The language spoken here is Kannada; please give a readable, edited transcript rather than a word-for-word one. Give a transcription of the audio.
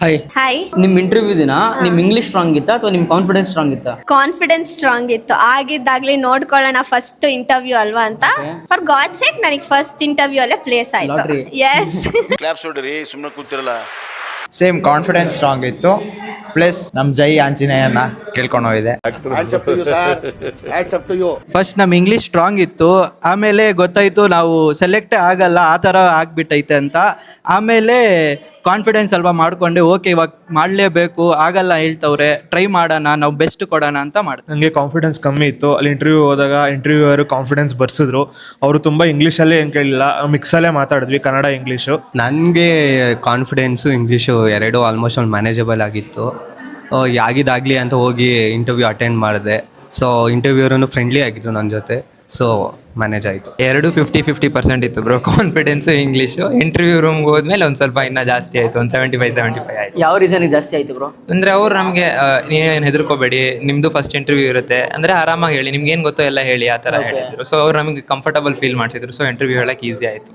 ಹಾಯ್. ಹಾಯ್. ನಿಮ್ ಇಂಟರ್ವ್ಯೂ ದಿನ ನಿಮ್ ಇಂಗ್ಲಿಷ್ ಸ್ಟ್ರಾಂಗ್ ಇತ್ತಾ ಅಥವಾ ನಿಮ್ ಕಾನ್ಫಿಡೆನ್ಸ್ ಸ್ಟ್ರಾಂಗ್ ಇತ್ತಾ? ಕಾನ್ಫಿಡೆನ್ಸ್ ಸ್ಟ್ರಾಂಗ್ ಇತ್ತು. ಆಗಿದ್ದಾಗ್ಲಿ ನೋಡ್ಕೊಳ್ಳೋಣ ಫಸ್ಟ್ ಇಂಟರ್ವ್ಯೂ ಅಲ್ವಾ ಅಂತ. ಫಾರ್ ಗಾಡ್ ಸೇಕ್ ನನಗೆ ಫಸ್ಟ್ ಇಂಟರ್ವ್ಯೂ ಅಲ್ಲೇ ಪ್ಲೇಸ್ ಆಯ್ತು. Lottery. ಎಸ್. ಕ್ಲಾಪ್ಸ್ ಹೊಡ್ರಿ, ಸುಮ್ಮನೆ ಕೂತಿರಲ್ಲ. ಸೇಮ್ ಕಾನ್ಫಿಡೆನ್ಸ್ ಸ್ಟ್ರಾಂಗ್ ಇತ್ತು. ಪ್ಲಸ್ ನಮ್ ಜೈ ಆಂಜನೇಯನ್ನ ಕೇಳ್ಕೊಂಡು ಹೋಗಿದೆ. ಫಸ್ಟ್ ನಮ್ ಇಂಗ್ಲಿಷ್ ಸ್ಟ್ರಾಂಗ್ ಇತ್ತು, ಆಮೇಲೆ ಗೊತ್ತಾಯ್ತು ನಾವು ಸೆಲೆಕ್ಟೇ ಆಗಲ್ಲ ಆ ಥರ ಆಗ್ಬಿಟ್ಟೈತೆ ಅಂತ. ಆಮೇಲೆ ಕಾನ್ಫಿಡೆನ್ಸ್ ಅಲ್ವಾ ಮಾಡ್ಕೊಂಡೆ, ಓಕೆ ಇವಾಗ ಮಾಡಲೇಬೇಕು, ಆಗಲ್ಲ ಹೇಳ್ತವ್ರೆ, ಟ್ರೈ ಮಾಡೋಣ, ನಾವು ಬೆಸ್ಟ್ ಕೊಡೋಣ ಅಂತ ಮಾಡಿದೆ. ನನಗೆ ಕಾನ್ಫಿಡೆನ್ಸ್ ಕಮ್ಮಿ ಇತ್ತು. ಅಲ್ಲಿ ಇಂಟರ್ವ್ಯೂ ಹೋದಾಗ ಇಂಟರ್ವ್ಯೂವರು ಕಾನ್ಫಿಡೆನ್ಸ್ ಬರ್ಸಿದ್ರು. ಅವರು ತುಂಬ ಇಂಗ್ಲೀಷಲ್ಲೇ ಏನು ಕೇಳಿಲ್ಲ, ಮಿಕ್ಸಲ್ಲೇ ಮಾತಾಡಿದ್ವಿ, ಕನ್ನಡ ಇಂಗ್ಲೀಷು. ನನಗೆ ಕಾನ್ಫಿಡೆನ್ಸು ಇಂಗ್ಲೀಷು ಎರಡೂ ಆಲ್ಮೋಸ್ಟ್ ಒಂದು ಮ್ಯಾನೇಜಬಲ್ ಆಗಿತ್ತು. ಆಗಿದ್ದಾಗಲಿ ಅಂತ ಹೋಗಿ ಇಂಟರ್ವ್ಯೂ ಅಟೆಂಡ್ ಮಾಡಿದೆ. ಸೊ ಇಂಟರ್ವ್ಯೂರನ್ನು ಫ್ರೆಂಡ್ಲಿ ಆಗಿತ್ತು ನನ್ನ ಜೊತೆ, ಸೊ ಮ್ಯಾನೇಜ್ ಆಯಿತು. ಎರಡು 50-50% ಇತ್ತು ಬ್ರೋ, ಕಾನ್ಫಿಡೆನ್ಸು ಇಂಗ್ಲೀಷು. ಇಂಟರ್ವ್ಯೂ ರೂಮ್ಗೆ ಹೋದ್ಮೇಲೆ ಒಂದು ಸ್ವಲ್ಪ ಇನ್ನೂ ಜಾಸ್ತಿ ಆಯಿತು, ಒಂದು 75 ಆಯಿತು. ಯಾವ ರೀಸನ್ಗೆ ಜಾಸ್ತಿ ಆಯ್ತು ಬ್ರೋ? ಅಂದರೆ ಅವ್ರು ನಮಗೆ ನೀವೇನು ಹೆದರ್ಕೋಬೇಡಿ, ನಿಮ್ಮದು ಫಸ್ಟ್ ಇಂಟರ್ವ್ಯೂ ಇರುತ್ತೆ, ಅಂದರೆ ಆರಾಮಾಗಿ ಹೇಳಿ, ನಿಮ್ಗೇನು ಗೊತ್ತೋ ಎಲ್ಲ ಹೇಳಿ, ಆ ಥರ ಹೇಳಿದ್ರು. ಸೊ ಅವ್ರು ನಮಗೆ ಕಂಫರ್ಟಬಲ್ ಫೀಲ್ ಮಾಡಿಸಿದ್ರು. ಸೊ ಇಂಟರ್ವ್ಯೂ ಹೇಳಕ್ಕೆ ಈಸಿ ಆಯಿತು.